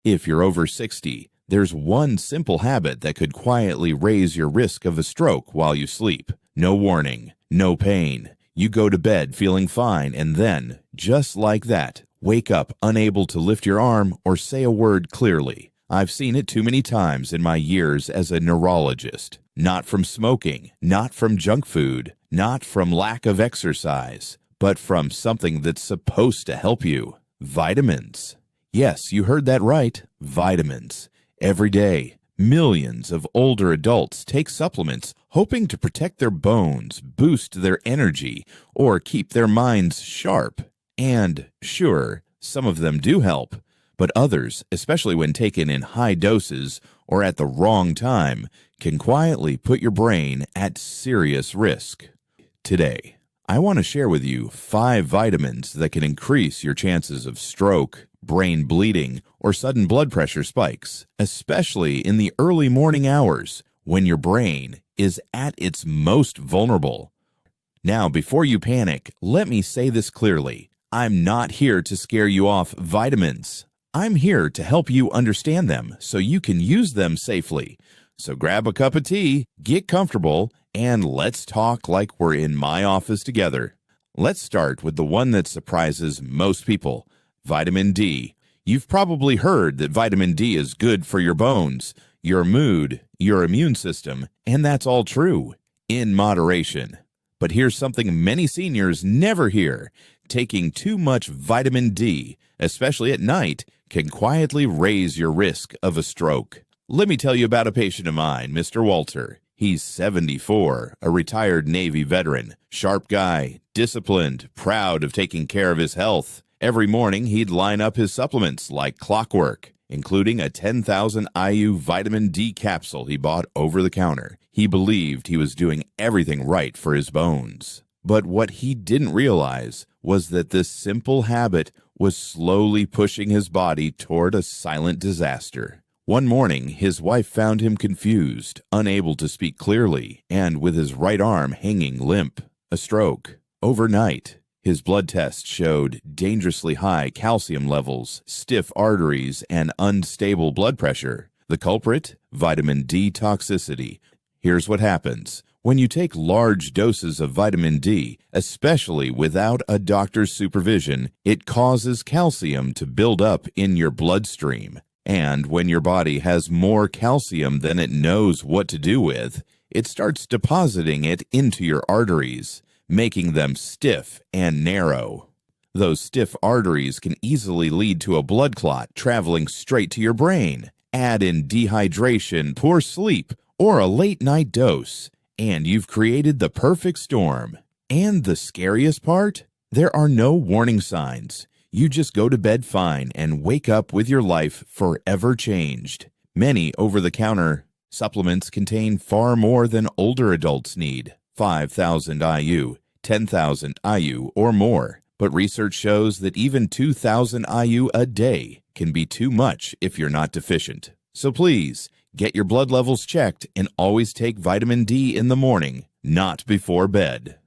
If you're over 60, there's one simple habit that could quietly raise your risk of a stroke while you sleep. No warning, no pain. You go to bed feeling fine and then, just like that, wake up unable to lift your arm or say a word clearly. I've seen it too many times in my years as a neurologist. Not from smoking, not from junk food, not from lack of exercise, but from something that's supposed to help you. Vitamins. Yes, you heard that right. Vitamins. Every day, millions of older adults take supplements hoping to protect their bones, boost their energy, or keep their minds sharp. And sure, some of them do help, but others, especially when taken in high doses or at the wrong time, can quietly put your brain at serious risk. Today, I want to share with you 5 vitamins that can increase your chances of stroke, brain bleeding, or sudden blood pressure spikes, especially in the early morning hours when your brain is at its most vulnerable. Now, before you panic, let me say this clearly. I'm not here to scare you off vitamins. I'm here to help you understand them so you can use them safely. So grab a cup of tea, get comfortable, and let's talk like we're in my office together. Let's start with the one that surprises most people, vitamin D. You've probably heard that vitamin D is good for your bones, your mood, your immune system, and that's all true, in moderation. But here's something many seniors never hear. Taking too much vitamin D, especially at night, can quietly raise your risk of a stroke. Let me tell you about a patient of mine, Mr. Walter. He's 74, a retired Navy veteran, sharp guy, disciplined, proud of taking care of his health. Every morning, he'd line up his supplements like clockwork, including a 10,000 IU vitamin D capsule he bought over the counter. He believed he was doing everything right for his bones. But what he didn't realize was that this simple habit was slowly pushing his body toward a silent disaster. One morning, his wife found him confused, unable to speak clearly, and with his right arm hanging limp. A stroke. Overnight, his blood test showed dangerously high calcium levels, stiff arteries, and unstable blood pressure. The culprit? Vitamin D toxicity. Here's what happens. When you take large doses of vitamin D, especially without a doctor's supervision, it causes calcium to build up in your bloodstream. And when your body has more calcium than it knows what to do with, it starts depositing it into your arteries, making them stiff and narrow. Those stiff arteries can easily lead to a blood clot traveling straight to your brain. Add in dehydration, poor sleep, or a late-night dose, and you've created the perfect storm. And the scariest part? There are no warning signs. You just go to bed fine and wake up with your life forever changed. Many over-the-counter supplements contain far more than older adults need, 5,000 IU, 10,000 IU, or more. But research shows that even 2,000 IU a day can be too much if you're not deficient. So please, get your blood levels checked and always take vitamin D in the morning, not before bed.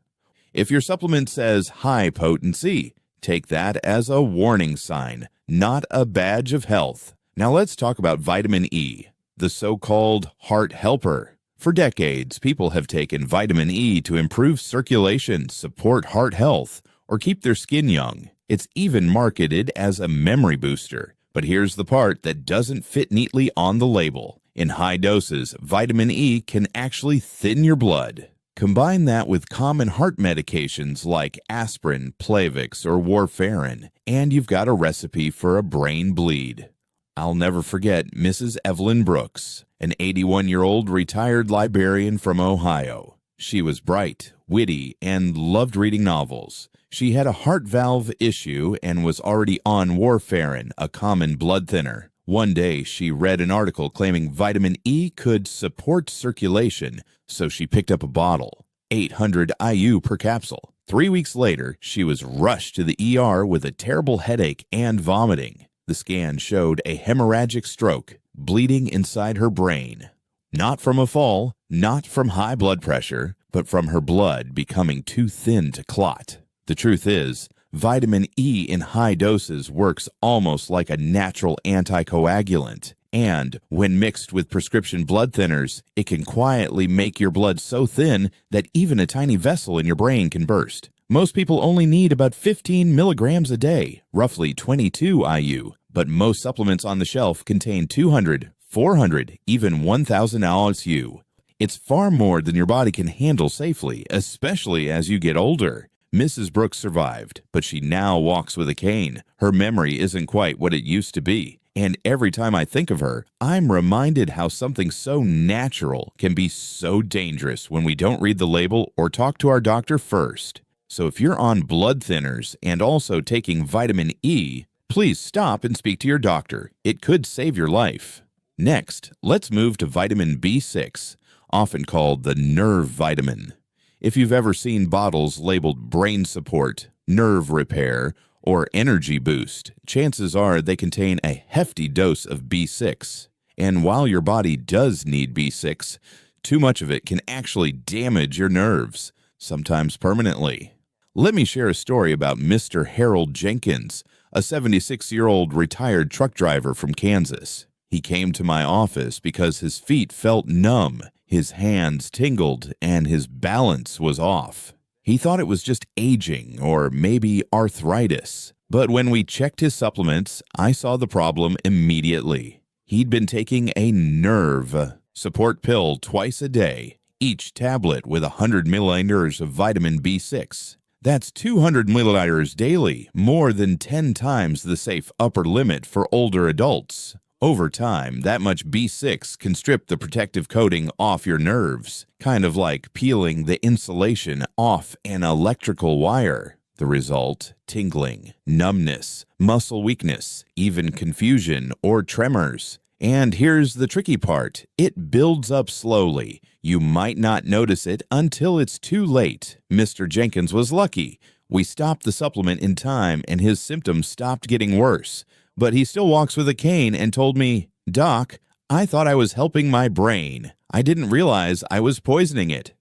If your supplement says high potency, take that as a warning sign, not a badge of health. Now let's talk about vitamin E, the so-called heart helper. For decades, people have taken vitamin E to improve circulation, support heart health, or keep their skin young. It's even marketed as a memory booster. But here's the part that doesn't fit neatly on the label. In high doses, vitamin E can actually thin your blood. Combine that with common heart medications like aspirin, Plavix, or warfarin, and you've got a recipe for a brain bleed. I'll never forget Mrs. Evelyn Brooks, an 81-year-old retired librarian from Ohio. She was bright, witty, and loved reading novels. She had a heart valve issue and was already on warfarin, a common blood thinner. One day, she read an article claiming vitamin E could support circulation, so she picked up a bottle, 800 IU per capsule. 3 weeks later, she was rushed to the ER with a terrible headache and vomiting. The scan showed a hemorrhagic stroke, bleeding inside her brain. Not from a fall, not from high blood pressure, but from her blood becoming too thin to clot. The truth is, Vitamin E in high doses works almost like a natural anticoagulant, and when mixed with prescription blood thinners, it can quietly make your blood so thin that even a tiny vessel in your brain can burst. Most people only need about 15 milligrams a day, roughly 22 IU, but most supplements on the shelf contain 200, 400, even 1,000 IU. It's far more than your body can handle safely, especially as you get older. Mrs. Brooks survived, but she now walks with a cane. Her memory isn't quite what it used to be. And every time I think of her, I'm reminded how something so natural can be so dangerous when we don't read the label or talk to our doctor first. So if you're on blood thinners and also taking vitamin E, please stop and speak to your doctor. It could save your life. Next, let's move to vitamin B6, often called the nerve vitamin. If you've ever seen bottles labeled brain support, nerve repair, or energy boost, chances are they contain a hefty dose of B6. And while your body does need B6, too much of it can actually damage your nerves, sometimes permanently. Let me share a story about Mr. Harold Jenkins, a 76-year-old retired truck driver from Kansas. He came to my office because his feet felt numb, his hands tingled, and his balance was off. He thought it was just aging or maybe arthritis. But when we checked his supplements, I saw the problem immediately. He'd been taking a nerve support pill twice a day, each tablet with 100 milliliters of vitamin B6. That's 200 milliliters daily, more than 10 times the safe upper limit for older adults. Over time, that much B6 can strip the protective coating off your nerves, kind of like peeling the insulation off an electrical wire. The result: tingling, numbness, muscle weakness, even confusion or tremors. And here's the tricky part. It builds up slowly. You might not notice it until it's too late. Mr. Jenkins was lucky. We stopped the supplement in time and his symptoms stopped getting worse. But he still walks with a cane and told me, "Doc, I thought I was helping my brain. I didn't realize I was poisoning it."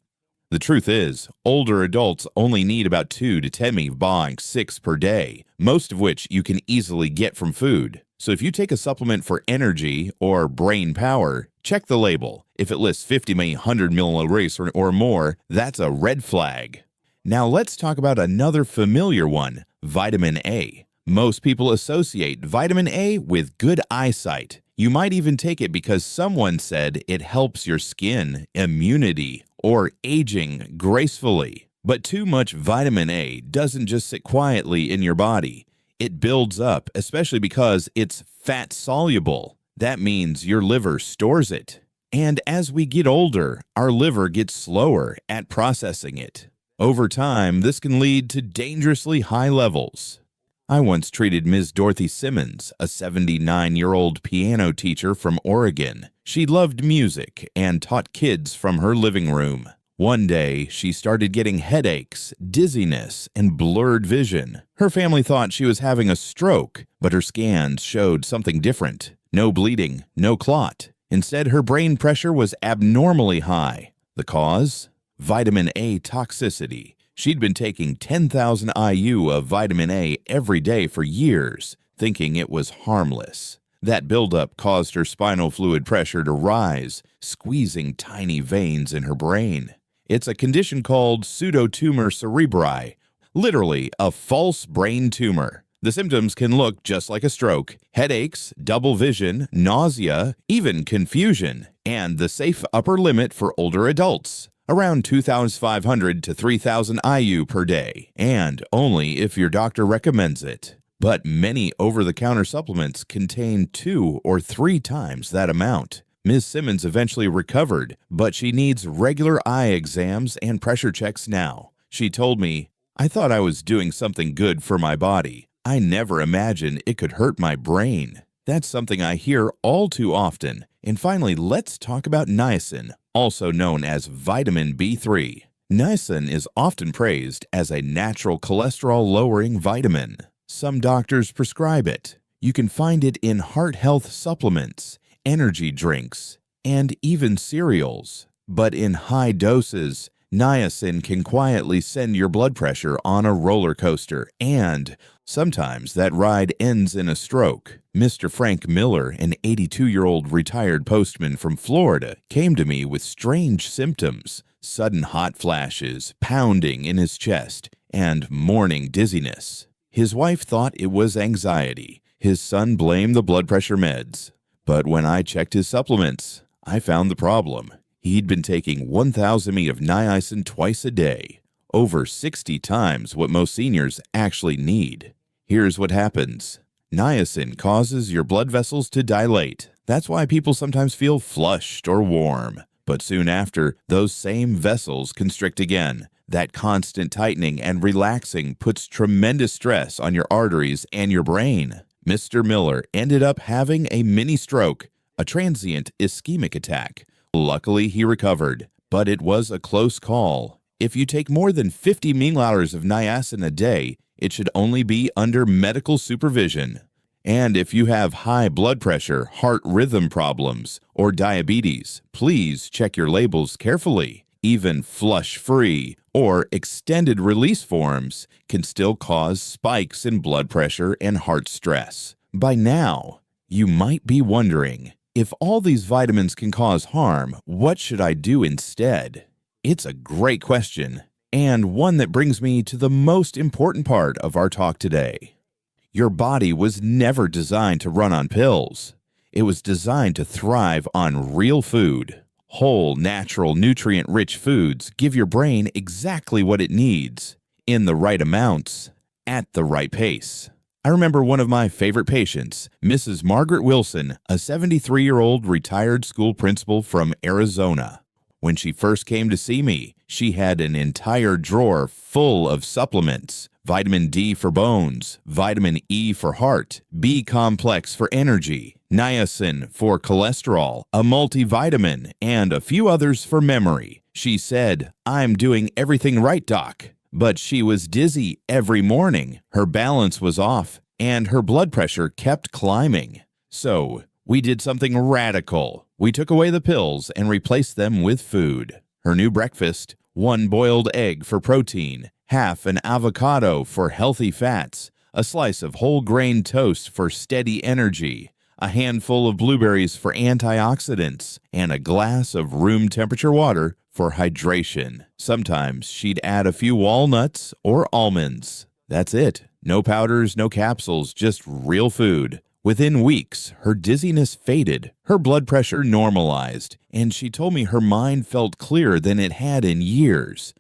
The truth is, older adults only need about 2 to 10 B6 per day, most of which you can easily get from food. So if you take a supplement for energy or brain power, check the label. If it lists 50 mg, 100 milliliters or more, that's a red flag. Now let's talk about another familiar one, vitamin A. Most people associate vitamin A with good eyesight. You might even take it because someone said it helps your skin, immunity, or aging gracefully. But too much vitamin A doesn't just sit quietly in your body. It builds up, especially because it's fat-soluble. That means your liver stores it. And as we get older, our liver gets slower at processing it. Over time, this can lead to dangerously high levels. I once treated Ms. Dorothy Simmons, a 79-year-old piano teacher from Oregon. She loved music and taught kids from her living room. One day, she started getting headaches, dizziness, and blurred vision. Her family thought she was having a stroke, but her scans showed something different. No bleeding, no clot. Instead, her brain pressure was abnormally high. The cause? Vitamin A toxicity. She'd been taking 10,000 IU of vitamin A every day for years, thinking it was harmless. That buildup caused her spinal fluid pressure to rise, squeezing tiny veins in her brain. It's a condition called pseudotumor cerebri, literally a false brain tumor. The symptoms can look just like a stroke: headaches, double vision, nausea, even confusion, and the safe upper limit for older adults, around 2,500 to 3,000 IU per day, and only if your doctor recommends it. But many over-the-counter supplements contain 2 or 3 times that amount. Ms. Simmons eventually recovered, but she needs regular eye exams and pressure checks now. She told me, "I thought I was doing something good for my body. I never imagined it could hurt my brain." That's something I hear all too often. And finally, let's talk about niacin, also known as vitamin B3. Niacin is often praised as a natural cholesterol-lowering vitamin. Some doctors prescribe it. You can find it in heart health supplements, energy drinks, and even cereals. But in high doses, Niacin can quietly send your blood pressure on a roller coaster, and sometimes that ride ends in a stroke. Mr. Frank Miller, an 82-year-old retired postman from Florida, came to me with strange symptoms: sudden hot flashes, pounding in his chest, and morning dizziness. His wife thought it was anxiety. His son blamed the blood pressure meds. But when I checked his supplements, I found the problem. He'd been taking 1,000 mg of niacin twice a day, over 60 times what most seniors actually need. Here's what happens. Niacin causes your blood vessels to dilate. That's why people sometimes feel flushed or warm. But soon after, those same vessels constrict again. That constant tightening and relaxing puts tremendous stress on your arteries and your brain. Mr. Miller ended up having a mini stroke, a transient ischemic attack. Luckily, he recovered, but it was a close call. If you take more than 50 milliliters of niacin a day, it should only be under medical supervision. And if you have high blood pressure, heart rhythm problems, or diabetes, please check your labels carefully. Even flush-free or extended release forms can still cause spikes in blood pressure and heart stress. By now, you might be wondering, if all these vitamins can cause harm, what should I do instead? It's a great question, and one that brings me to the most important part of our talk today. Your body was never designed to run on pills. It was designed to thrive on real food. Whole, natural, nutrient-rich foods give your brain exactly what it needs, in the right amounts, at the right pace. I remember one of my favorite patients, Mrs. Margaret Wilson, a 73-year-old retired school principal from Arizona. When she first came to see me, she had an entire drawer full of supplements: vitamin D for bones, vitamin E for heart, B complex for energy, niacin for cholesterol, a multivitamin, and a few others for memory. She said, "I'm doing everything right, Doc." But she was dizzy every morning, her balance was off, and her blood pressure kept climbing. So, we did something radical. We took away the pills and replaced them with food. Her new breakfast: 1 boiled egg for protein, half an avocado for healthy fats, a slice of whole grain toast for steady energy, a handful of blueberries for antioxidants, and a glass of room temperature water for hydration. Sometimes she'd add a few walnuts or almonds. That's it. No powders, no capsules, just real food. Within weeks, her dizziness faded, her blood pressure normalized, and she told me her mind felt clearer than it had in years.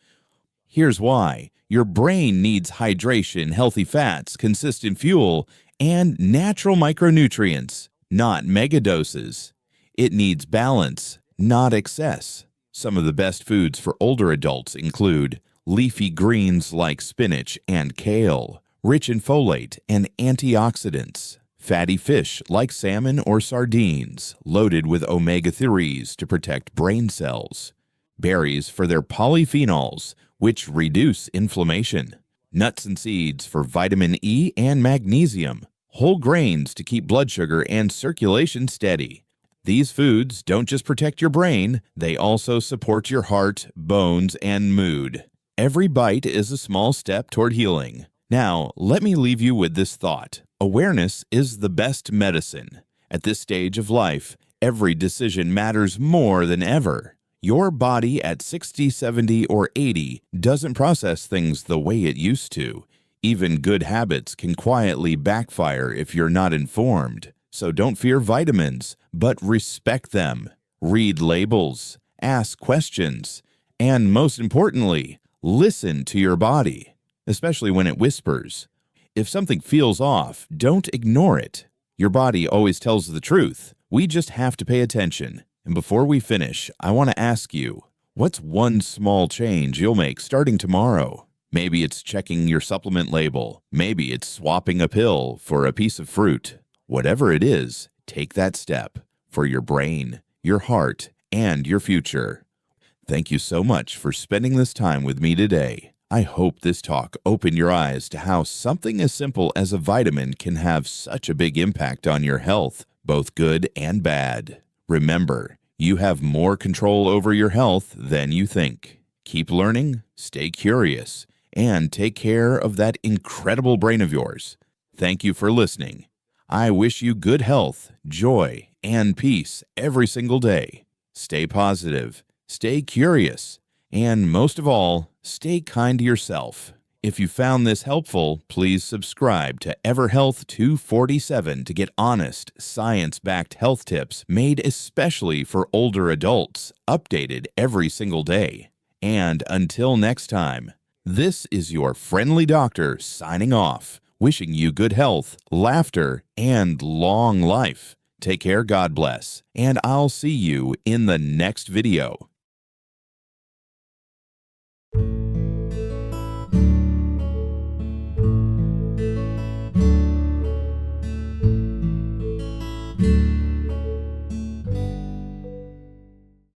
Here's why. Your brain needs hydration, healthy fats, consistent fuel, and natural micronutrients, not megadoses. It needs balance, not excess. Some of the best foods for older adults include leafy greens like spinach and kale, rich in folate and antioxidants, fatty fish like salmon or sardines, loaded with omega-3s to protect brain cells, berries for their polyphenols, which reduce inflammation, nuts and seeds for vitamin E and magnesium, whole grains to keep blood sugar and circulation steady. These foods don't just protect your brain, they also support your heart, bones, and mood. Every bite is a small step toward healing. Now, let me leave you with this thought. Awareness is the best medicine. At this stage of life, every decision matters more than ever. Your body at 60, 70, or 80 doesn't process things the way it used to. Even good habits can quietly backfire if you're not informed. So don't fear vitamins, but respect them. Read labels, ask questions, and most importantly, listen to your body, especially when it whispers. If something feels off, don't ignore it. Your body always tells the truth. We just have to pay attention. And before we finish, I want to ask you, what's one small change you'll make starting tomorrow? Maybe it's checking your supplement label. Maybe it's swapping a pill for a piece of fruit. Whatever it is, take that step for your brain, your heart, and your future. Thank you so much for spending this time with me today. I hope this talk opened your eyes to how something as simple as a vitamin can have such a big impact on your health, both good and bad. Remember, you have more control over your health than you think. Keep learning, stay curious, and take care of that incredible brain of yours. Thank you for listening. I wish you good health, joy, and peace every single day. Stay positive, stay curious, and most of all, stay kind to yourself. If you found this helpful, please subscribe to EverHealth 247 to get honest, science-backed health tips made especially for older adults, updated every single day. And until next time, this is your friendly doctor signing off, wishing you good health, laughter, and long life. Take care, God bless, and I'll see you in the next video.